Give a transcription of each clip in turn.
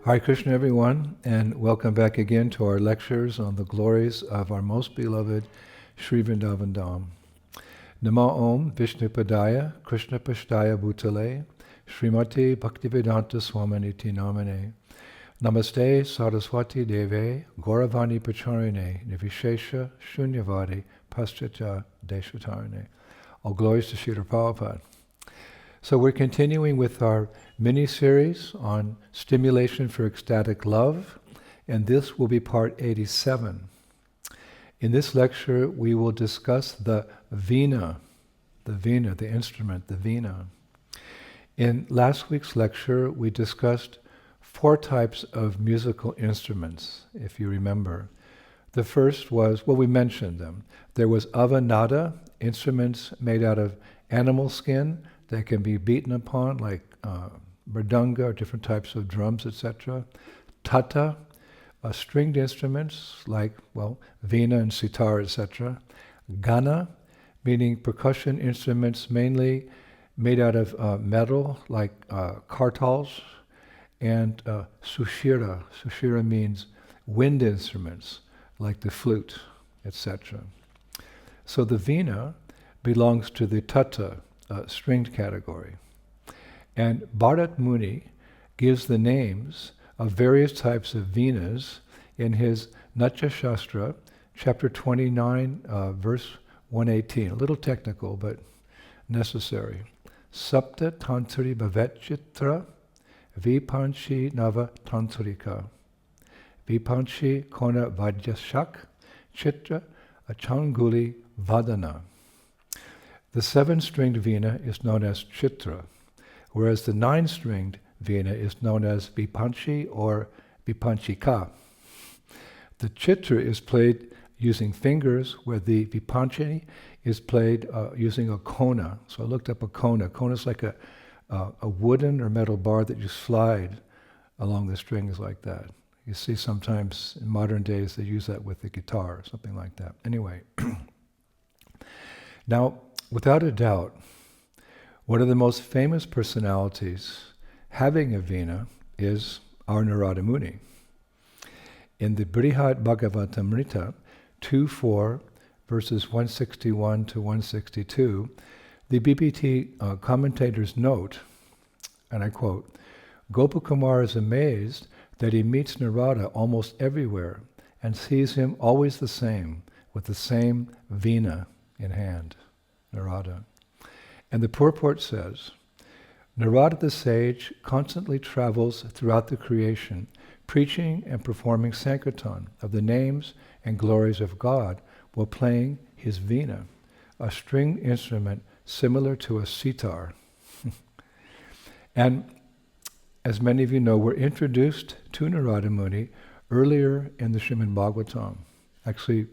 Hare Krishna, everyone, and welcome back again to our lectures on the glories of our most beloved Sri Vrindavan Dham. Namo Om Vishnu Padaya Krishna Pashtaya Bhutale Srimati Bhaktivedanta Swaminiti Namane Namaste Saraswati Deve Gauravani Pacharine Nivishesha Shunyavadi Paschatya Deshatarine. All glories to Srila Prabhupada. So we're continuing with our mini-series on Stimulation for Ecstatic Love, and this will be part 87. In this lecture, we will discuss the Vena, the instrument, the Vena. In last week's lecture, we discussed 4 types of musical instruments, if you remember. The first was, well, we mentioned them. There was avanada, instruments made out of animal skin that can be beaten upon, like mridanga or different types of drums, etc. Tata, stringed instruments like, well, Vina and sitar, etc. Gana, meaning percussion instruments mainly made out of metal, like kartals. And sushira. Sushira means wind instruments, like the flute, etc. So the Vina belongs to the Tata, stringed category. And Bharat Muni gives the names of various types of Venas in his Natya Shastra, chapter 29, verse 118. A little technical, but necessary. Sapta Tantri Bhavet Chitra Vipanchi Nava Tantrika Vipanchi Kona Vadyashak Chitra Achanguli Vadana. The 7-stringed Vina is known as Chitra, whereas the 9-stringed Vina is known as Vipanchi or Vipanchika. The Chitra is played using fingers, where the Vipanchi is played using a kona. So I looked up a kona. Kona is like a wooden or metal bar that you slide along the strings like that. You see sometimes in modern days they use that with the guitar or something like that. Anyway, now, without a doubt, one of the most famous personalities having a Vena is our Narada Muni. In the Brihad Bhagavatamrita 2.4, verses 161 to 162, the BPT commentators note, and I quote, Gopakumar is amazed that he meets Narada almost everywhere and sees him always the same, with the same Vena in hand, Narada. And the purport says, Narada the sage constantly travels throughout the creation, preaching and performing Sankirtan of the names and glories of God while playing his Vena, a string instrument similar to a sitar. And as many of you know, we're introduced to Narada Muni earlier in the Srimad Bhagavatam. Actually,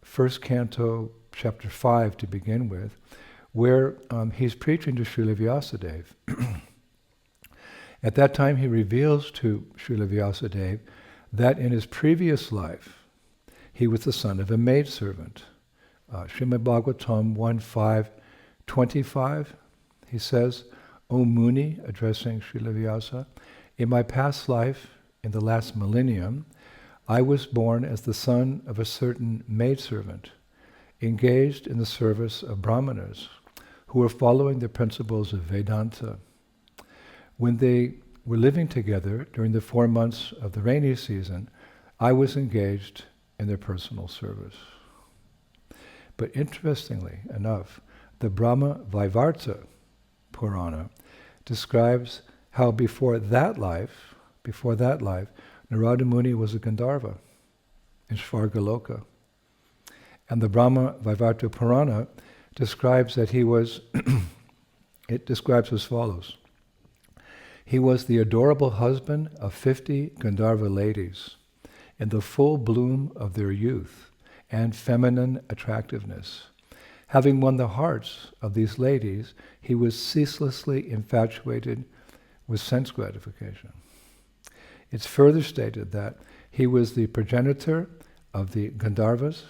first canto, chapter 5 to begin with, where he's preaching to Srila Vyasadeva. At that time, he reveals to Srila Vyasadeva that in his previous life, he was the son of a maidservant. Srimad Bhagavatam 1.5.25, he says, O Muni, addressing Srila Vyasa, in my past life, in the last millennium, I was born as the son of a certain maidservant, engaged in the service of brahmanas, who were following the principles of Vedanta. When they were living together during the 4 months of the rainy season, I was engaged in their personal service. But interestingly enough, the Brahma Vaivarta Purana describes how before that life, Narada Muni was a Gandharva in Svargaloka. And the Brahma Vaivarta Purana describes that he was, it describes as follows. He was the adorable husband of 50 Gandharva ladies in the full bloom of their youth and feminine attractiveness. Having won the hearts of these ladies, he was ceaselessly infatuated with sense gratification. It's further stated that he was the progenitor of the Gandharvas,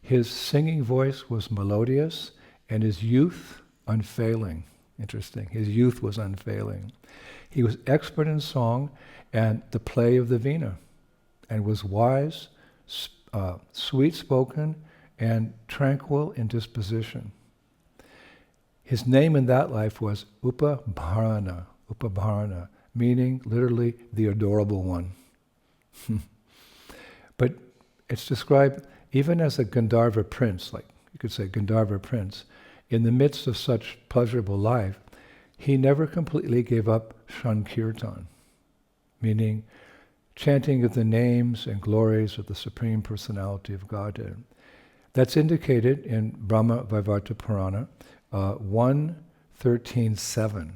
his singing voice was melodious, and his youth unfailing. Interesting. His youth was unfailing. He was expert in song and the play of the Vina, and was wise, sweet-spoken, and tranquil in disposition. His name in that life was Upabharana, meaning literally the adorable one. But it's described even as a Gandharva prince, like you could say Gandharva prince, in the midst of such pleasurable life, he never completely gave up Sankirtan, meaning chanting of the names and glories of the Supreme Personality of Godhead. That's indicated in Brahma Vaivarta Purana 1.13.7.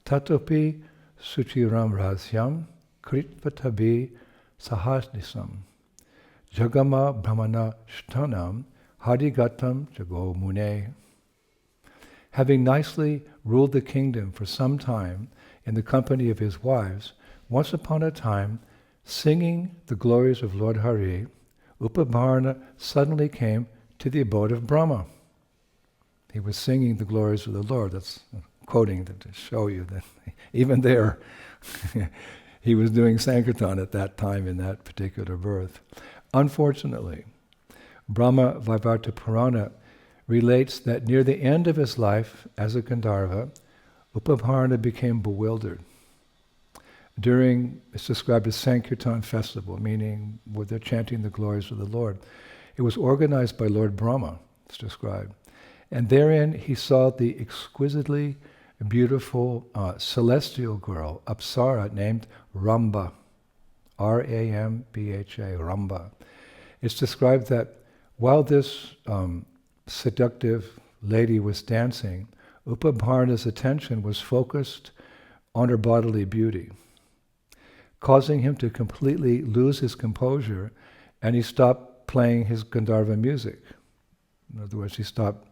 Tatopi suchiram rasyam kritvatabi sahasnisam jagama brahmana shtanam harigatam jago mune. Having nicely ruled the kingdom for some time in the company of his wives, once upon a time, singing the glories of Lord Hari, Upabharana suddenly came to the abode of Brahma. He was singing the glories of the Lord. That's quoting to show you that even there, he was doing Sankirtan at that time in that particular birth. Unfortunately, Brahma Vaivarta Purana relates that near the end of his life as a Gandharva, Upabharana became bewildered. It's described as Sankirtan festival, meaning where they're chanting the glories of the Lord. It was organized by Lord Brahma, it's described. And therein he saw the exquisitely beautiful celestial girl, Apsara, named Ramba, Rambha, Ramba. It's described that while this seductive lady was dancing, Upabharana's attention was focused on her bodily beauty, causing him to completely lose his composure, and he stopped playing his Gandharva music. In other words, he stopped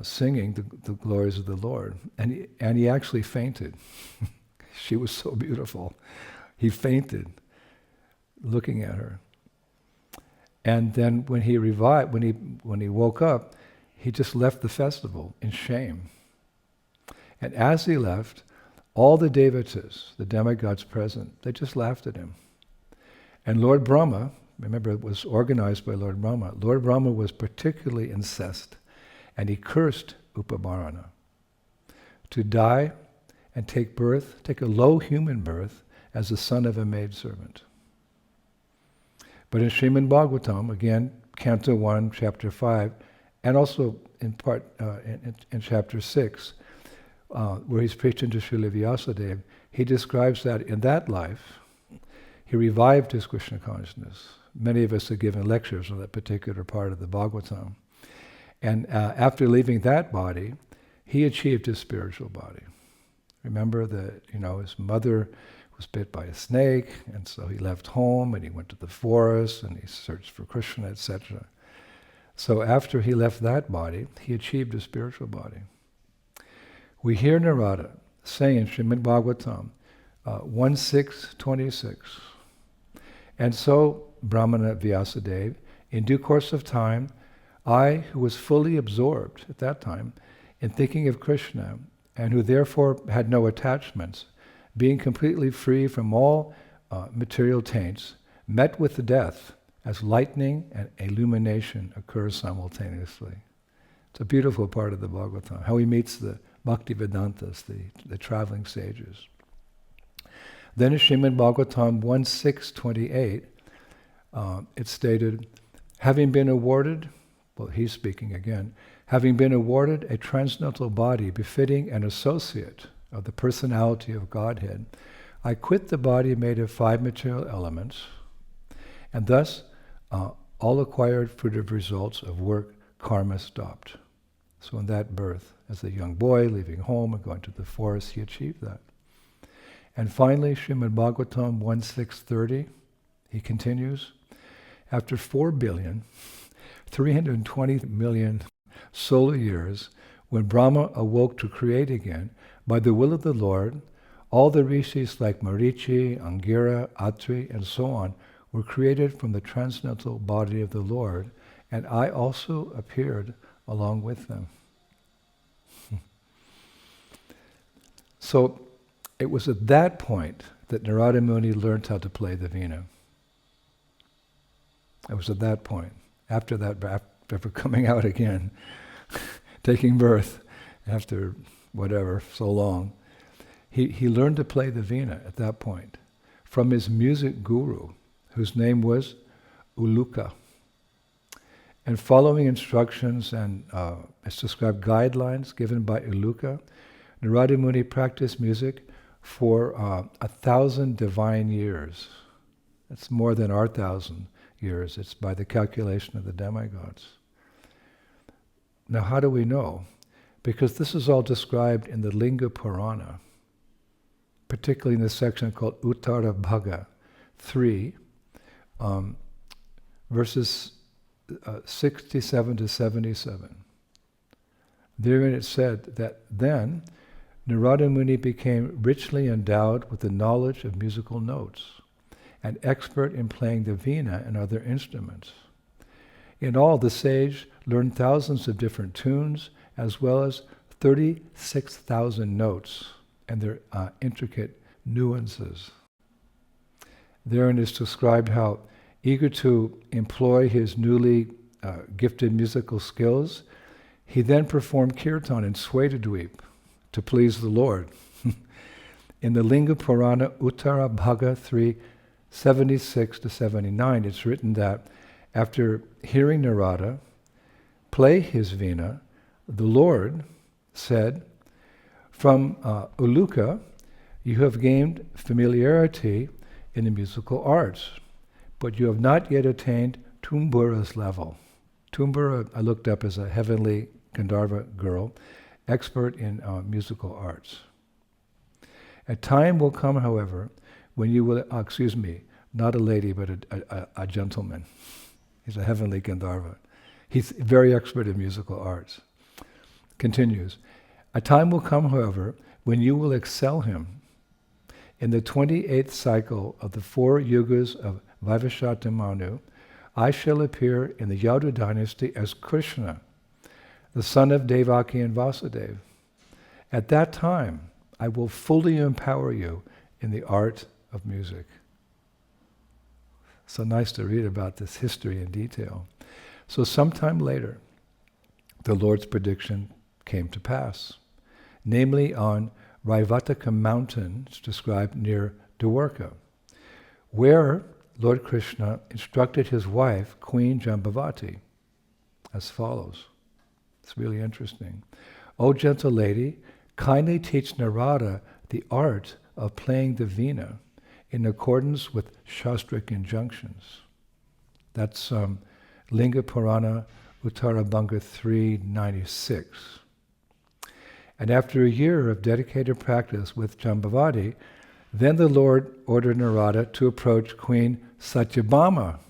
singing the glories of the Lord. And he actually fainted. She was so beautiful. He fainted looking at her. And then when he revived, when he woke up, he just left the festival in shame. And as he left, all the devatas, the demigods present, they just laughed at him. And Lord Brahma, remember it was organized by Lord Brahma, Lord Brahma was particularly incensed, and he cursed Upabharana to die and take a low human birth as the son of a maidservant. But in Srimad Bhagavatam, again, Canto 1, Chapter 5, and also in part in Chapter 6, where he's preaching to Srila Vyasadeva, he describes that in that life, he revived his Krishna consciousness. Many of us have given lectures on that particular part of the Bhagavatam. And after leaving that body, he achieved his spiritual body. Remember that, his mother was bit by a snake, and so he left home and he went to the forest and he searched for Krishna, etc. So after he left that body, he achieved his spiritual body. We hear Narada say in Srimad Bhagavatam 1.6.26, and so, Brahmana Vyasadeva, in due course of time, I, who was fully absorbed at that time in thinking of Krishna, and who therefore had no attachments, being completely free from all material taints, met with the death as lightning and illumination occurs simultaneously. It's a beautiful part of the Bhagavatam, how he meets the Bhaktivedantas, the traveling sages. Then in Srimad Bhagavatam 1.6.28, it's stated, having been awarded, well, he's speaking again, having been awarded a transcendental body befitting an associate of the personality of Godhead, I quit the body made of 5 material elements, and thus all acquired fruitive results of work, karma stopped. So in that birth, as a young boy, leaving home and going to the forest, he achieved that. And finally, Srimad Bhagavatam 1.6.30, he continues, after 4,320,000,000 solar years, when Brahma awoke to create again, by the will of the Lord, all the rishis like Marichi, Angira, Atri, and so on were created from the transcendental body of the Lord, and I also appeared along with them. So it was at that point that Narada Muni learned how to play the Vena. It was at that point. After that, after coming out again, taking birth, after whatever, so long, he learned to play the Vena at that point from his music guru, whose name was Uluka. And following instructions and it's described guidelines given by Uluka, Narada Muni practiced music for 1,000 divine years. It's more than our 1,000 years. It's by the calculation of the demigods. Now, how do we know? Because this is all described in the Linga Purana, particularly in the section called Uttara Bhaga 3, verses 67 to 77. Therein it said that then Narada Muni became richly endowed with the knowledge of musical notes, and expert in playing the Vena and other instruments. In all, the sage learned thousands of different tunes, as well as 36,000 notes and their intricate nuances. Therein is described how, eager to employ his newly gifted musical skills, he then performed kirtan in Svetadweep to please the Lord. In the Linga Purana Uttara Bhaga 3, 76 to 79, it's written that after hearing Narada play his Vena, the Lord said, "From Uluka, you have gained familiarity in the musical arts, but you have not yet attained Tumbura's level." Tumbura, I looked up, as a heavenly Gandharva girl, expert in musical arts. A time will come, however, when you will, not a lady, but a gentleman. He's a heavenly Gandharva. He's very expert in musical arts. Continues, a time will come, however, when you will excel him. In the 28th cycle of the 4 yugas of Vaivashata Manu, I shall appear in the Yadu dynasty as Krishna, the son of Devaki and Vasudeva. At that time, I will fully empower you in the art of music. So nice to read about this history in detail. So sometime later, the Lord's prediction came to pass, namely on Raivataka mountain, it's described near Dwarka, where Lord Krishna instructed his wife, Queen Jambavati, as follows. It's really interesting. O gentle lady, kindly teach Narada the art of playing the Vena in accordance with Shastric injunctions. That's Linga Purana Uttarabhanga 396. And after a year of dedicated practice with Jambavati, then the Lord ordered Narada to approach Queen Satyabhama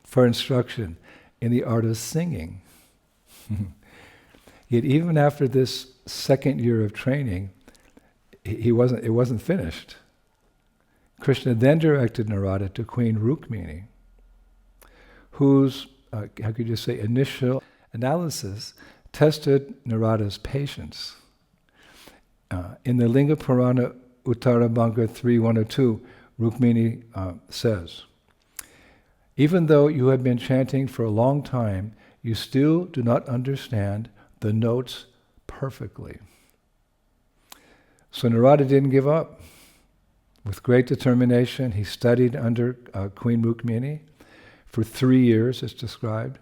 for instruction in the art of singing. Yet even after this second year of training, it wasn't finished. Krishna then directed Narada to Queen Rukmini, whose, initial analysis tested Narada's patience. In the Linga Purana Uttarabhanga 3.102, Rukmini says, even though you have been chanting for a long time, you still do not understand the notes perfectly. So Narada didn't give up. With great determination, he studied under Queen Rukmini for 3 years, as described.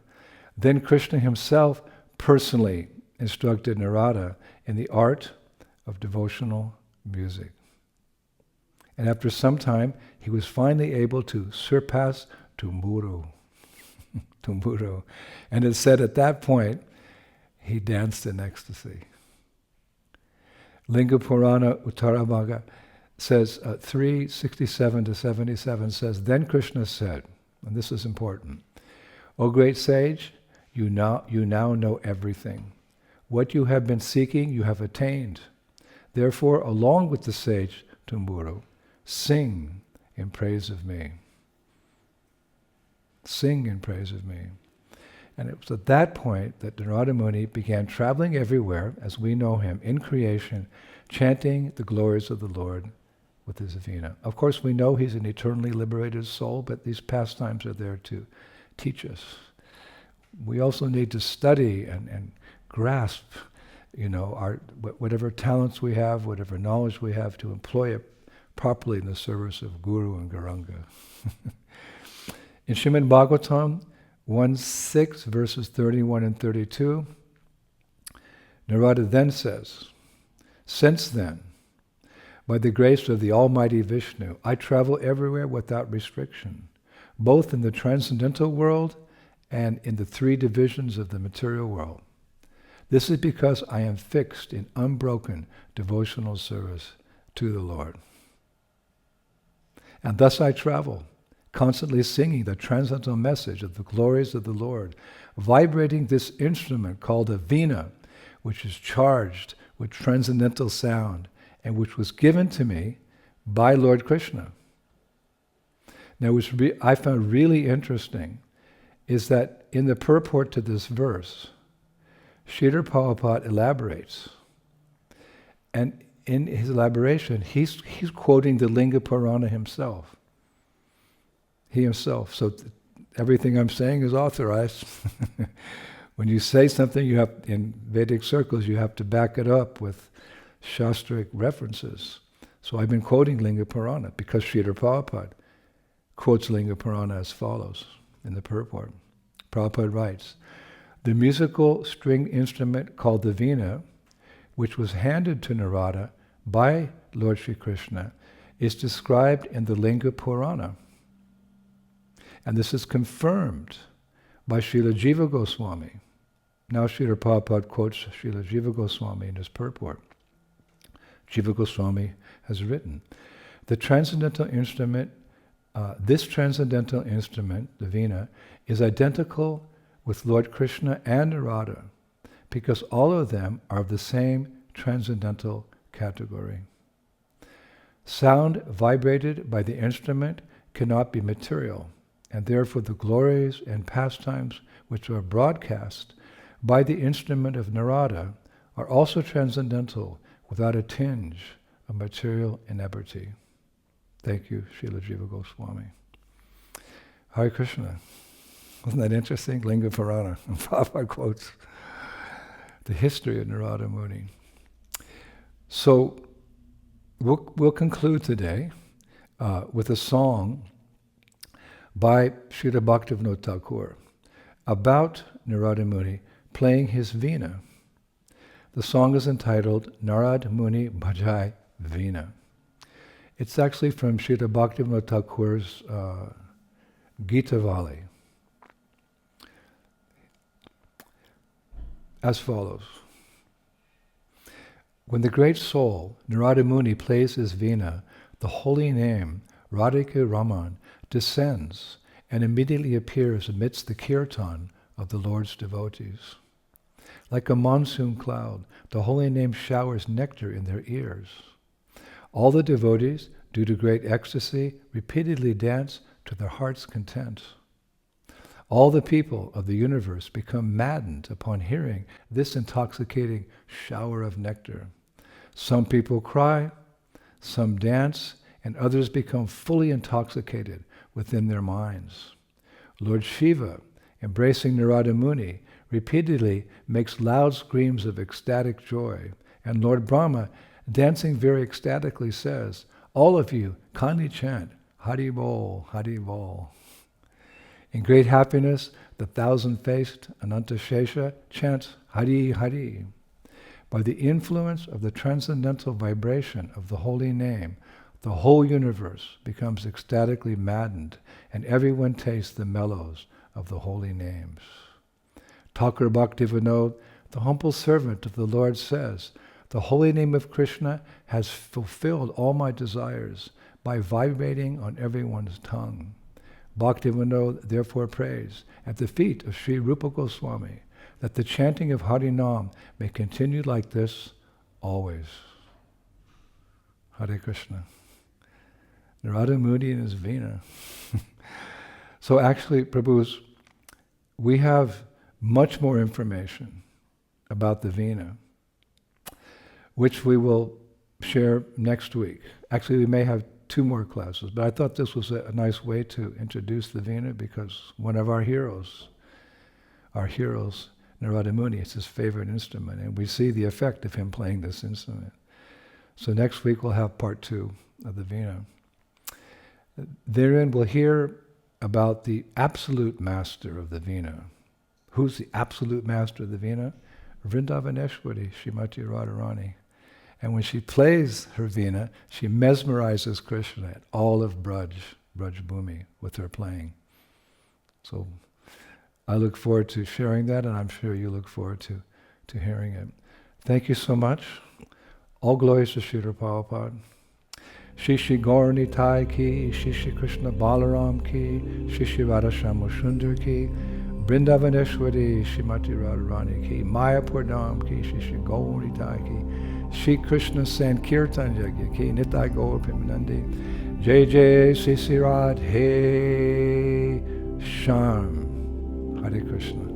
Then Krishna himself personally instructed Narada in the art of devotional music. And after some time, he was finally able to surpass Tumburu. Tumburu. And it said at that point, he danced in ecstasy. Linga Purana Uttarabhaga says, 367 to 77 says, then Krishna said, and this is important, O great sage, you now know everything. What you have been seeking, you have attained. Therefore, along with the sage Tumburu, sing in praise of me. Sing in praise of me. And it was at that point that Narada Muni began traveling everywhere, as we know him, in creation, chanting the glories of the Lord with his Vina. Of course, we know he's an eternally liberated soul, but these pastimes are there to teach us. We also need to study and grasp, our whatever talents we have, whatever knowledge we have, to employ it properly in the service of Guru and Gauranga. In Srimad Bhagavatam 1:6, verses 31 and 32, Narada then says, "Since then, by the grace of the Almighty Vishnu, I travel everywhere without restriction, both in the transcendental world and in the three divisions of the material world. This is because I am fixed in unbroken devotional service to the Lord. And thus I travel, constantly singing the transcendental message of the glories of the Lord, vibrating this instrument called a Vena, which is charged with transcendental sound and which was given to me by Lord Krishna." Now, which I found really interesting is that in the purport to this verse, Srila Prabhupada elaborates. And in his elaboration, he's quoting the Linga Purana himself. He himself. So everything I'm saying is authorized. When you say something, you have, in Vedic circles, you have to back it up with Shastric references. So I've been quoting Linga Purana because Srila Prabhupada quotes Linga Purana as follows in the purport. Prabhupada writes, "The musical string instrument called the Vena, which was handed to Narada by Lord Sri Krishna, is described in the Linga Purana. And this is confirmed by Srila Jiva Goswami." Now Srila Prabhupada quotes Srila Jiva Goswami in his purport. Jiva Goswami has written, "The transcendental instrument, this transcendental instrument, the Vena, is identical with Lord Krishna and Narada, because all of them are of the same transcendental category. Sound vibrated by the instrument cannot be material, and therefore the glories and pastimes which are broadcast by the instrument of Narada are also transcendental without a tinge of material inebriety." Thank you, Srila Jiva Goswami. Hare Krishna. Wasn't that interesting? Linga Purana. And Prabhupada quotes the history of Narada Muni. So we'll conclude today with a song by Srila Bhaktivinoda Thakur about Narada Muni playing his Vena. The song is entitled Narada Muni Bhajai Vena. It's actually from Srila Bhaktivinoda Thakur's Gita-vali. As follows. When the great soul, Narada Muni, plays his Vena, the holy name, Radhika Raman, descends and immediately appears amidst the kirtan of the Lord's devotees. Like a monsoon cloud, the holy name showers nectar in their ears. All the devotees, due to great ecstasy, repeatedly dance to their heart's content. All the people of the universe become maddened upon hearing this intoxicating shower of nectar. Some people cry, some dance, and others become fully intoxicated within their minds. Lord Shiva, embracing Narada Muni, repeatedly makes loud screams of ecstatic joy, and Lord Brahma, dancing very ecstatically, says, "All of you, kindly chant, Hari Bol, Hari Bol." In great happiness, the thousand-faced Anantashesha chants Hari Hari. By the influence of the transcendental vibration of the holy name, the whole universe becomes ecstatically maddened, and everyone tastes the mellows of the holy names. Thakur Bhaktivinoda, the humble servant of the Lord, says, "The holy name of Krishna has fulfilled all my desires by vibrating on everyone's tongue." Bhaktivinoda therefore prays at the feet of Sri Rupa Goswami that the chanting of Harinam may continue like this always. Hare Krishna. Narada Muni and his Vena. So actually, Prabhus, we have much more information about the Vena, which we will share next week. Actually, we may have 2 more classes, but I thought this was a nice way to introduce the Vena, because one of our heroes, Narada Muni, it's his favorite instrument, and we see the effect of him playing this instrument. So next week we'll have part 2 of the Vena. Therein we'll hear about the absolute master of the Vena. Who's the absolute master of the Vena? Vrindavaneshwari, Srimati Radharani. And when she plays her Vena, she mesmerizes Krishna at all of Braj Bhumi, with her playing. So I look forward to sharing that, and I'm sure you look forward to hearing it. Thank you so much. All glories to Srila Prabhupada. Shri Shri Gaur Nitai ki, Shri Shri Krishna Balaram ki, Shri Shri Radha Shama Sundar ki, Vrindavaneshwari Srimati Radharani ki, Mayapur Dham ki, Shri Shri Gaur Nitai ki, Shri Krishna Sankirtan Yagya ki, Nitai Gaur Pimanandi, Jai Jai Sri Sri Radhe Sham. Hare Krishna.